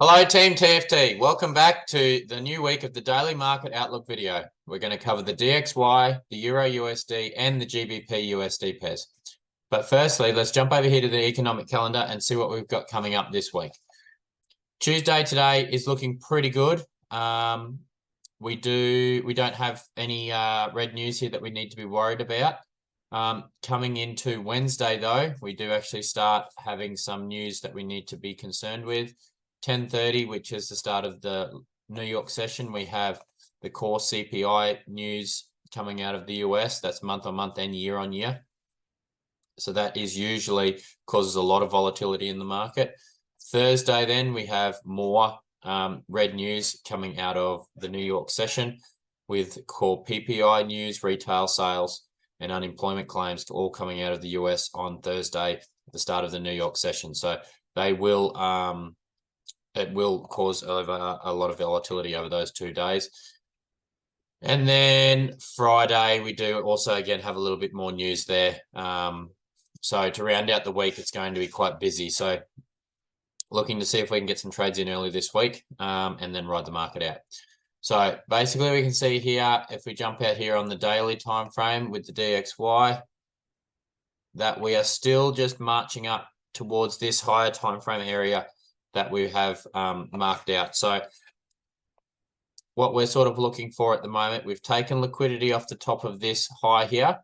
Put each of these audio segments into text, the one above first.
Hello Team TFT, welcome back to the new week of the Daily Market Outlook video. We're going to cover the DXY, the Euro USD and the GBP USD pairs. But firstly, let's jump over here to the economic calendar and see what we've got coming up this week. Tuesday today is looking pretty good. We don't have any red news here that we need to be worried about. Coming into Wednesday though, we do actually start having some news that we need to be concerned with. 10:30, which is the start of the New York session, we have the core CPI news coming out of the US. That's month on month and year on year. So that is usually causes a lot of volatility in the market. Thursday, then we have more red news coming out of the New York session with core PPI news, retail sales, and unemployment claims all coming out of the US on Thursday, at the start of the New York session. So they will it will cause over a lot of volatility over those 2 days. And then Friday, we do also again have a little bit more news there. So to round out the week, it's going to be quite busy. So looking to see if we can get some trades in early this week and then ride the market out. So basically we can see here, if we jump out here on the daily time frame with the DXY, that we are still just marching up towards this higher time frame area that we have marked out. So what we're sort of looking for at the moment, we've taken liquidity off the top of this high here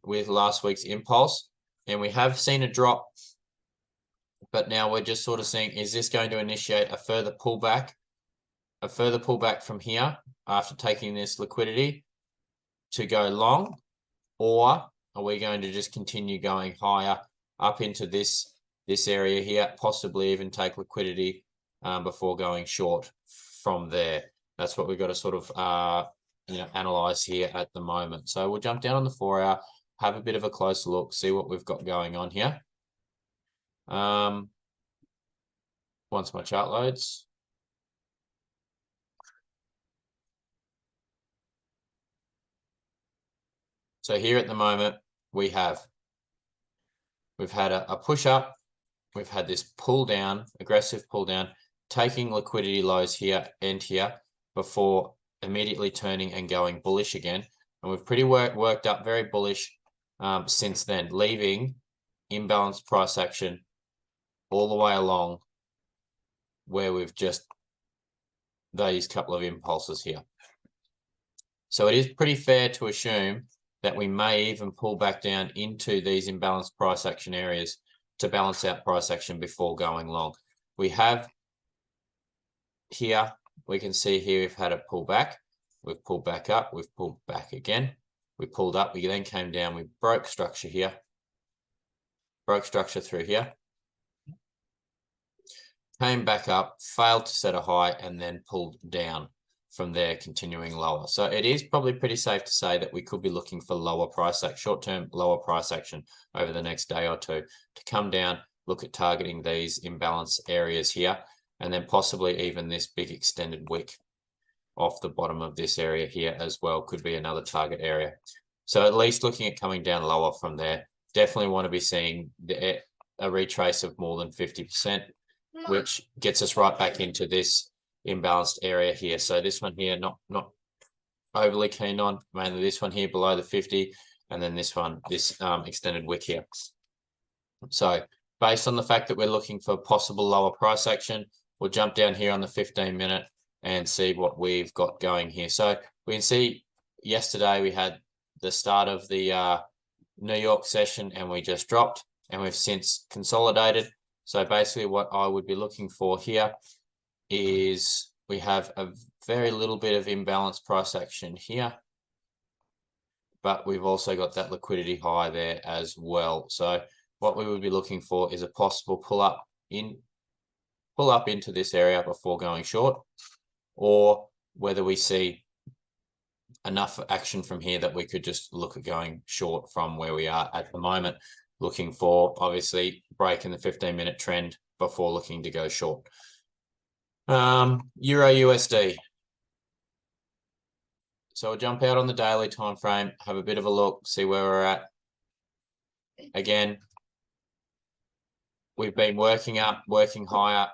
with last week's impulse, and we have seen a drop, but now we're just sort of seeing, is this going to initiate a further pullback from here after taking this liquidity to go long, or are we going to just continue going higher up into this area here, possibly even take liquidity before going short from there? That's what we've got to sort of analyze here at the moment. So we'll jump down on the 4 hour, have a bit of a closer look, see what we've got going on here. Once my chart loads. So here at the moment, we've had a push up. We've had this pull down, aggressive pull down, taking liquidity lows here and here before immediately turning and going bullish again. And we've pretty worked up very bullish since then, leaving imbalanced price action all the way along where we've just these couple of impulses here. So it is pretty fair to assume that we may even pull back down into these imbalanced price action areas to balance out price action before going long. We have here, we can see here we've had a pullback. We've pulled back up, we've pulled back again. We pulled up, we then came down, we broke structure here. Broke structure through here. Came back up, failed to set a high, and then pulled down from there, continuing lower. So it is probably pretty safe to say that we could be looking for lower price action, short-term lower price action over the next day or two to come down, look at targeting these imbalance areas here, and then possibly even this big extended wick off the bottom of this area here as well could be another target area. So at least looking at coming down lower from there, definitely want to be seeing a retrace of more than 50%, which gets us right back into this imbalanced area here. So this one here, not overly keen on, mainly this one here below the 50, and then this one, this extended wick here. So based on the fact that we're looking for possible lower price action, we'll jump down here on the 15-minute and see what we've got going here. So we can see yesterday we had the start of the New York session and we just dropped, and we've since consolidated. So basically what I would be looking for here is we have a very little bit of imbalanced price action here, but we've also got that liquidity high there as well. So what we would be looking for is a possible pull up into this area before going short, or whether we see enough action from here that we could just look at going short from where we are at the moment, looking for obviously breaking the 15-minute trend before looking to go short. Euro USD. So we'll jump out on the daily time frame, have a bit of a look, see where we're at. Again, we've been working up, working higher,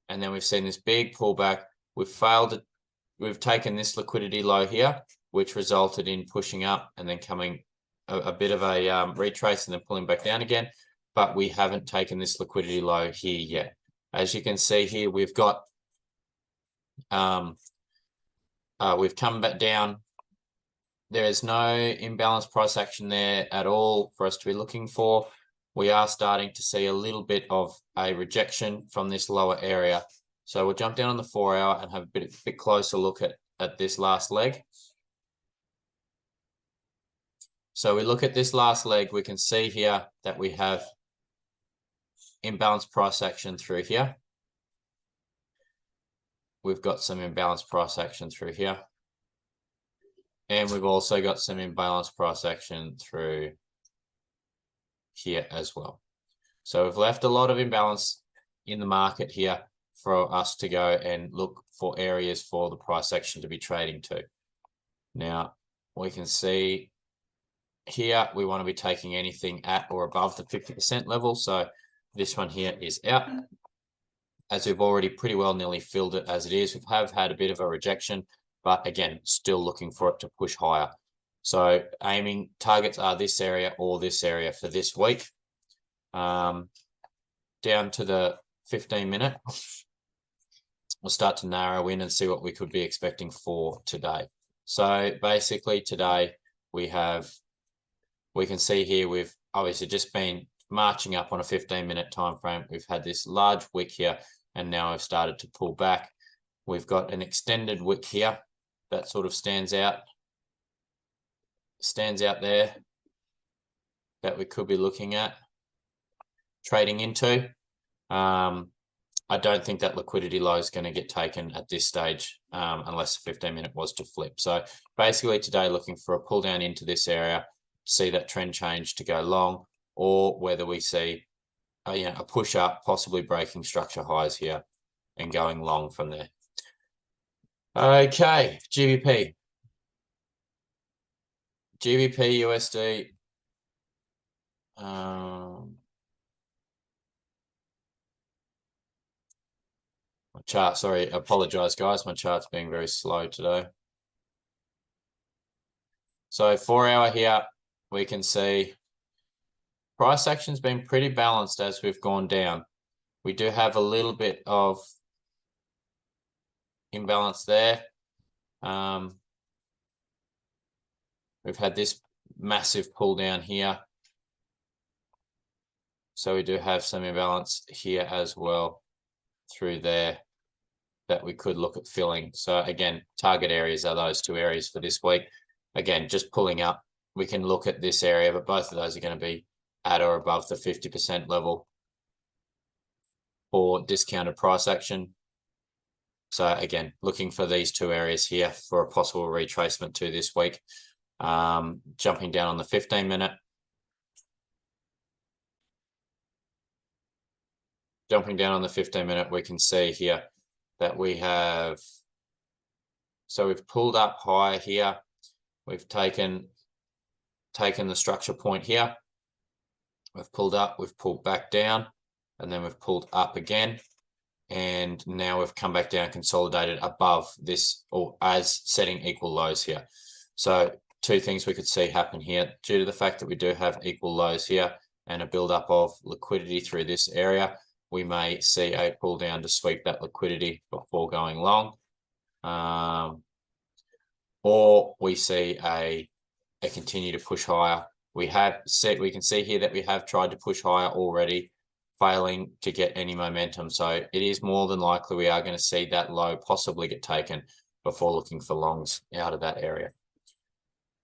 and then we've seen this big pullback. We've taken this liquidity low here, which resulted in pushing up and then coming a bit of a retrace and then pulling back down again. But we haven't taken this liquidity low here yet. As you can see here, we've got we've come back down. There is no imbalanced price action there at all for us to be looking for. We are starting to see a little bit of a rejection from this lower area. So we'll jump down on the 4 hour and have a bit closer look at this last leg. So we look at this last leg, we can see here that we have imbalanced price action through here. We've got some imbalanced price action through here. And we've also got some imbalanced price action through here as well. So we've left a lot of imbalance in the market here for us to go and look for areas for the price action to be trading to. Now we can see here we want to be taking anything at or above the 50% level. So this one here is out, as we've already pretty well nearly filled it as it is. We have had a bit of a rejection, but again, still looking for it to push higher. So aiming targets are this area or this area for this week. Down to the 15-minute, we'll start to narrow in and see what we could be expecting for today. So basically today we can see here we've obviously just been marching up on a 15-minute time frame. We've had this large wick here, and now we've started to pull back. We've got an extended wick here that sort of stands out there that we could be looking at trading into. I don't think that liquidity low is going to get taken at this stage unless the 15-minute was to flip. So basically today looking for a pull down into this area, see that trend change to go long, or whether we see a push up, possibly breaking structure highs here and going long from there. Okay, GBP USD. My chart, sorry, apologize guys, my chart's being very slow today. So 4 hour here, we can see price action's been pretty balanced as we've gone down. We do have a little bit of imbalance there. We've had this massive pull down here. So we do have some imbalance here as well through there that we could look at filling. So again, target areas are those two areas for this week. Again, just pulling up, we can look at this area, but both of those are going to be at or above the 50% level for discounted price action. So again, looking for these two areas here for a possible retracement to this week. Jumping down on the 15-minute. Jumping down on the 15-minute, we can see here that we have, so we've pulled up higher here. We've taken the structure point here. We've pulled up, we've pulled back down, and then we've pulled up again. And now we've come back down, consolidated above this, or as setting equal lows here. So two things we could see happen here due to the fact that we do have equal lows here and a buildup of liquidity through this area. We may see a pull down to sweep that liquidity before going long, or we see a continue to push higher. We can see here that we have tried to push higher already, failing to get any momentum. So it is more than likely we are going to see that low possibly get taken before looking for longs out of that area.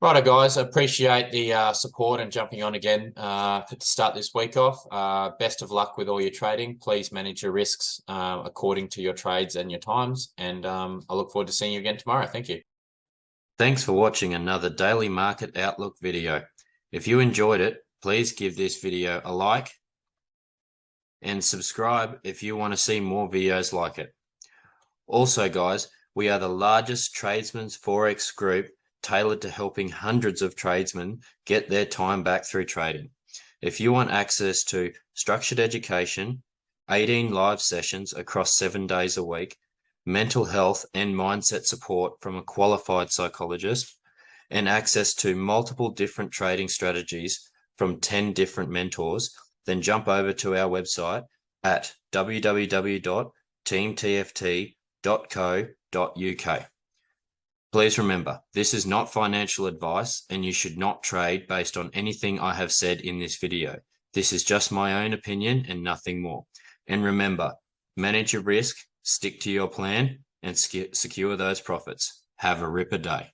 Righto, guys, I appreciate the support and jumping on again to start this week off. Best of luck with all your trading. Please manage your risks according to your trades and your times. And I look forward to seeing you again tomorrow. Thank you. Thanks for watching another Daily Market Outlook video. If you enjoyed it, please give this video a like and subscribe if you want to see more videos like it. Also, guys, we are the largest Tradesmen Forex group tailored to helping hundreds of tradesmen get their time back through trading. If you want access to structured education, 18 live sessions across 7 days a week, mental health and mindset support from a qualified psychologist, and access to multiple different trading strategies from 10 different mentors, then jump over to our website at www.teamtft.co.uk. Please remember, this is not financial advice and you should not trade based on anything I have said in this video. This is just my own opinion and nothing more. And remember, manage your risk, stick to your plan, and secure those profits. Have a ripper day.